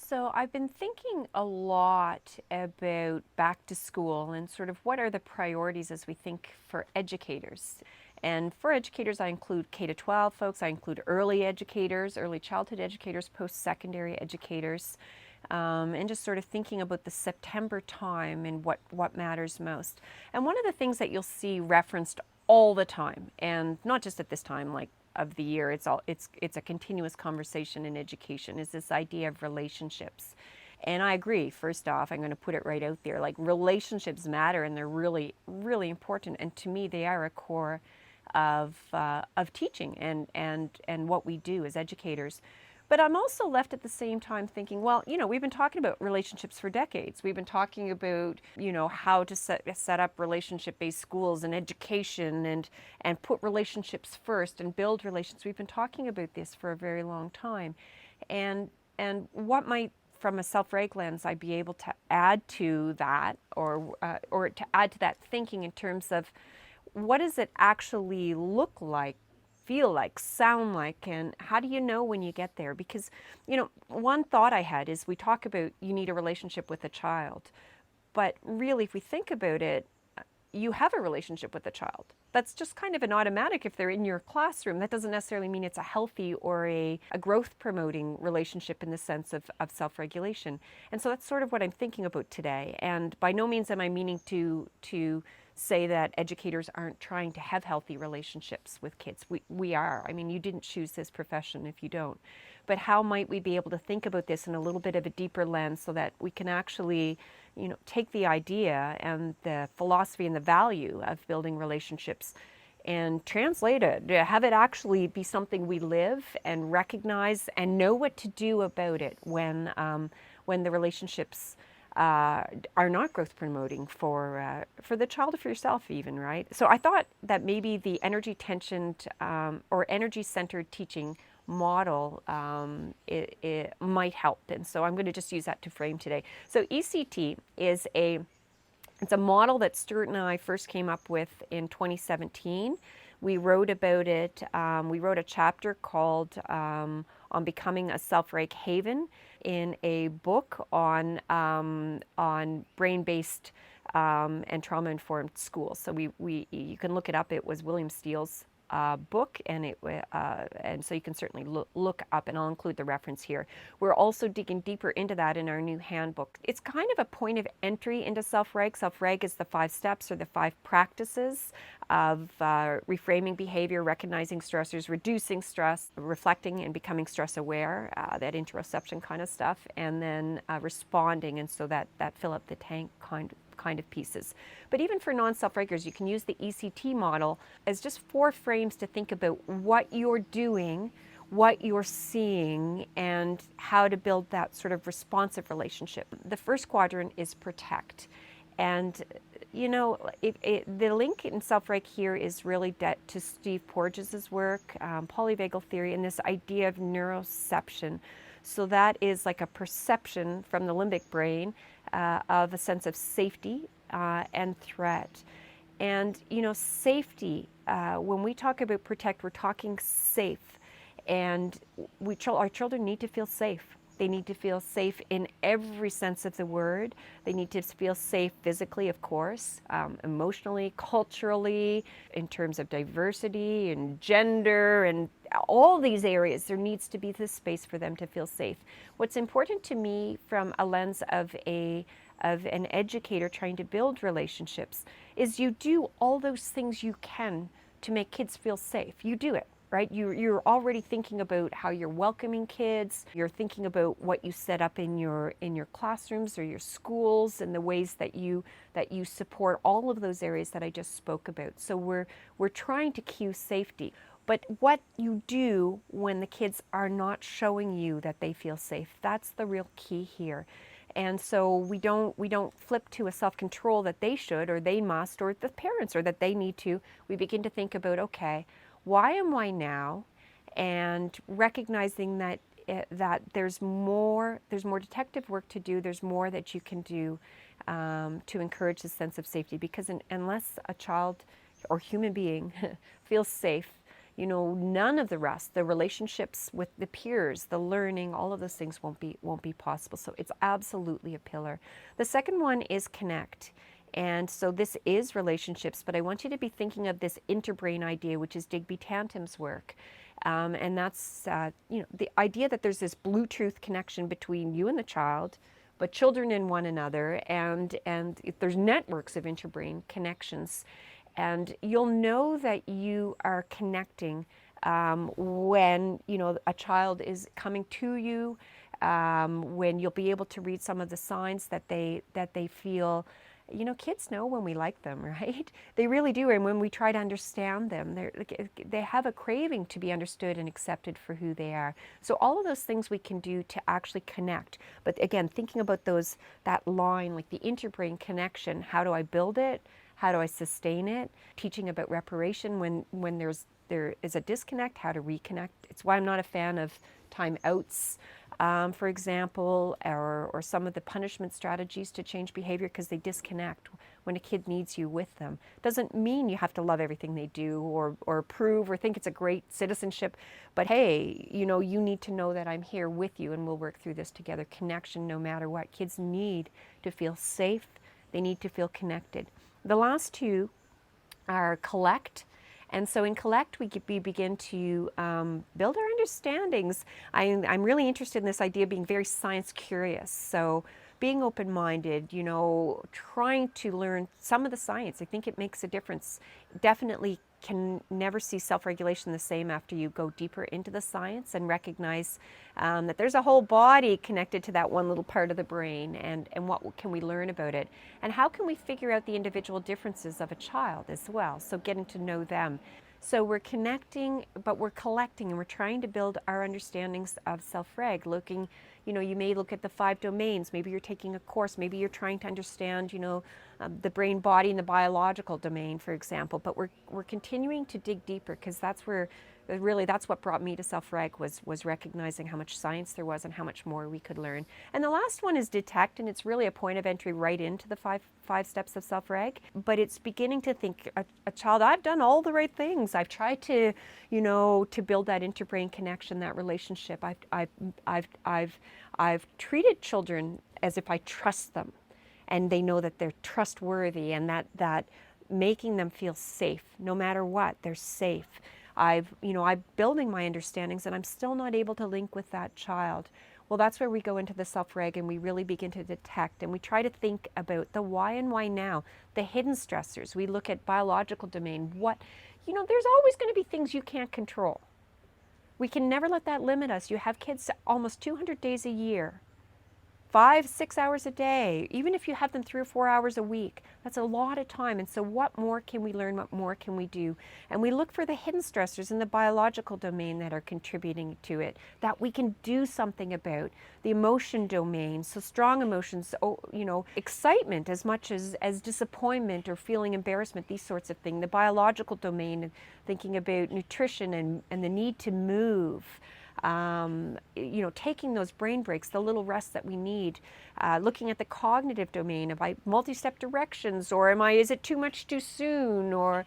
So I've been thinking a lot about back to school and sort of what are the priorities as we think for educators. And for educators, I include K to 12 folks, I include early educators, early childhood educators, post-secondary educators, and just sort of thinking about the September time and what matters most. And one of the things that you'll see referenced all the time, and not just at this time, like of the year, it's a continuous conversation in education, is this idea of relationships. And I agree. First off, I'm going to put it right out there, like relationships matter and they're really, really important. And to me, they are a core of teaching and what we do as educators. But I'm also left at the same time thinking, well, we've been talking about relationships for decades. We've been talking about, how to set up relationship-based schools and education and put relationships first and build relations. We've been talking about this for a very long time. And what might, from a self-reg lens, I be able to add to that or to add to that thinking in terms of what does it actually look like, feel like, sound like, and how do you know when you get there? Because, one thought I had is we talk about you need a relationship with a child, but really, if we think about it, you have a relationship with a child. That's just kind of an automatic if they're in your classroom. That doesn't necessarily mean it's a healthy or a growth promoting relationship in the sense of self-regulation. And so that's sort of what I'm thinking about today. And by no means am I meaning to say that educators aren't trying to have healthy relationships with kids. We are. I mean, you didn't choose this profession if you don't. But how might we be able to think about this in a little bit of a deeper lens so that we can actually, take the idea and the philosophy and the value of building relationships and translate it, have it actually be something we live and recognize and know what to do about it when the relationships are not growth promoting for the child or for yourself even, right? So I thought that maybe the energy tensioned or energy centered teaching model it might help, and so I'm going to just use that to frame today. So ECT is it's a model that Stuart and I first came up with in 2017. We wrote about it. We wrote a chapter called on becoming a self-reg haven in a book on brain-based and trauma-informed schools. So you can look it up. It was William Steele's book, and so you can certainly look up, and I'll include the reference here. We're also digging deeper into that in our new handbook. It's kind of a point of entry into self-reg. Self-reg is the 5 steps or the 5 practices of reframing behavior, recognizing stressors, reducing stress, reflecting and becoming stress aware, that interoception kind of stuff, and then responding, and so that fill up the tank kind of pieces. But even for non-self-regulars, you can use the ECT model as just 4 frames to think about what you're doing, what you're seeing, and how to build that sort of responsive relationship. The first quadrant is protect. And the link in self-reg here is really to Steve Porges' work, polyvagal theory, and this idea of neuroception. So that is like a perception from the limbic brain of a sense of safety and threat. And safety, when we talk about protect, we're talking safe. And our children need to feel safe. They need to feel safe in every sense of the word. They need to feel safe physically, of course, emotionally, culturally, in terms of diversity and gender and all these areas. There needs to be this space for them to feel safe. What's important to me from a lens of an educator trying to build relationships is you do all those things you can to make kids feel safe. You do it. Right? You're already thinking about how you're welcoming kids. You're thinking about what you set up in your classrooms or your schools and the ways that you support all of those areas that I just spoke about. So we're trying to cue safety. But what you do when the kids are not showing you that they feel safe, that's the real key here. And so we don't flip to a self-control that they should or they must or the parents or that they need to. We begin to think about, okay, why am I now? And recognizing that there's more detective work to do. There's more that you can do to encourage a sense of safety. Because unless a child or human being feels safe, none of the rest, the relationships with the peers, the learning, all of those things won't be possible. So it's absolutely a pillar. The second one is connect. And so this is relationships, but I want you to be thinking of this interbrain idea, which is Digby Tantum's work. And that's the idea that there's this Bluetooth connection between you and the child, but children in one another, and there's networks of interbrain connections. And you'll know that you are connecting when a child is coming to you, when you'll be able to read some of the signs that they feel. Kids know when we like them, right? They really do. And when we try to understand them, they have a craving to be understood and accepted for who they are. So all of those things we can do to actually connect. But again, thinking about that line, like the interbrain connection, how do I build it? How do I sustain it? Teaching about reparation when there is a disconnect, how to reconnect. It's why I'm not a fan of timeouts, for example, or some of the punishment strategies to change behavior, because they disconnect when a kid needs you with them. Doesn't mean you have to love everything they do or approve or think it's a great citizenship, but hey, you need to know that I'm here with you and we'll work through this together. Connection no matter what. Kids need to feel safe. They need to feel connected. The last two are collect. And so in collect, we begin to build our understandings. I'm really interested in this idea of being very science curious. So being open-minded, trying to learn some of the science. I think it makes a difference. Definitely can never see self-regulation the same after you go deeper into the science and recognize that there's a whole body connected to that one little part of the brain, and what can we learn about it, and how can we figure out the individual differences of a child as well, so getting to know them. So we're connecting, but we're collecting, and we're trying to build our understandings of self-reg, looking, you may look at the 5 domains. Maybe you're taking a course. Maybe you're trying to understand, the brain, body, and the biological domain, for example. But we're continuing to dig deeper, because that's where, really, that's what brought me to self-reg, was recognizing how much science there was and how much more we could learn. And the last one is detect, and it's really a point of entry right into the five steps of self-reg. But it's beginning to think, a child, I've done all the right things. I've tried to, to build that interbrain connection, that relationship. I've treated children as if I trust them, and they know that they're trustworthy, and that making them feel safe, no matter what, they're safe. I'm building my understandings, and I'm still not able to link with that child. Well, that's where we go into the self-reg, and we really begin to detect, and we try to think about the why and why now, the hidden stressors. We look at biological domain. There's always going to be things you can't control. We can never let that limit us. You have kids almost 200 days a year, 5-6 hours a day. Even if you have them 3 or 4 hours a week, that's a lot of time. And so what more can we learn? What more can we do? And we look for the hidden stressors in the biological domain that are contributing to it, that we can do something about. The emotion domain, so strong emotions, excitement as much as disappointment or feeling embarrassment, these sorts of things. The biological domain, thinking about nutrition and the need to move. Taking those brain breaks, the little rest that we need, looking at the cognitive domain of multi-step directions, or is it too much too soon, or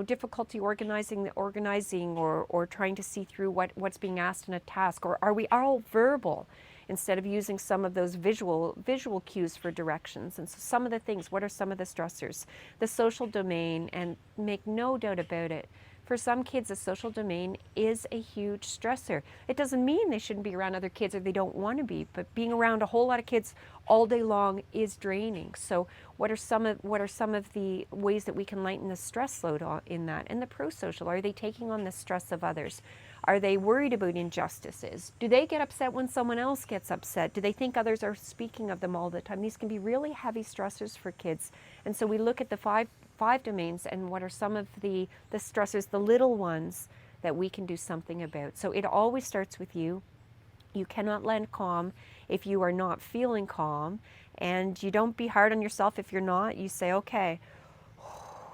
difficulty organizing, or trying to see through what's being asked in a task, or are we all verbal instead of using some of those visual cues for directions? And so some of the things, what are some of the stressors? The social domain, and make no doubt about it, for some kids, the social domain is a huge stressor. It doesn't mean they shouldn't be around other kids or they don't want to be, but being around a whole lot of kids all day long is draining. So what are some of the ways that we can lighten the stress load in that? And the pro-social, are they taking on the stress of others? Are they worried about injustices? Do they get upset when someone else gets upset? Do they think others are speaking of them all the time? These can be really heavy stressors for kids. And so we look at the five domains, and what are some of the stressors, the little ones, that we can do something about. So it always starts with you. You cannot land calm if you are not feeling calm, and you don't be hard on yourself if you're not. You say, okay,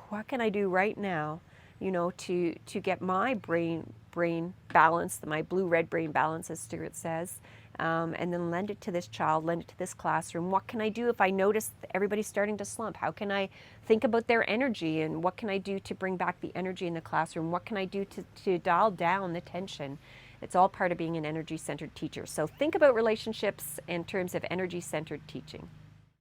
what can I do right now, to get my brain brain balance, my blue-red brain balance, as Stuart says, and then lend it to this child, lend it to this classroom. What can I do if I notice everybody's starting to slump? How can I think about their energy, and what can I do to bring back the energy in the classroom? What can I do to dial down the tension? It's all part of being an energy-centered teacher. So think about relationships in terms of energy-centered teaching.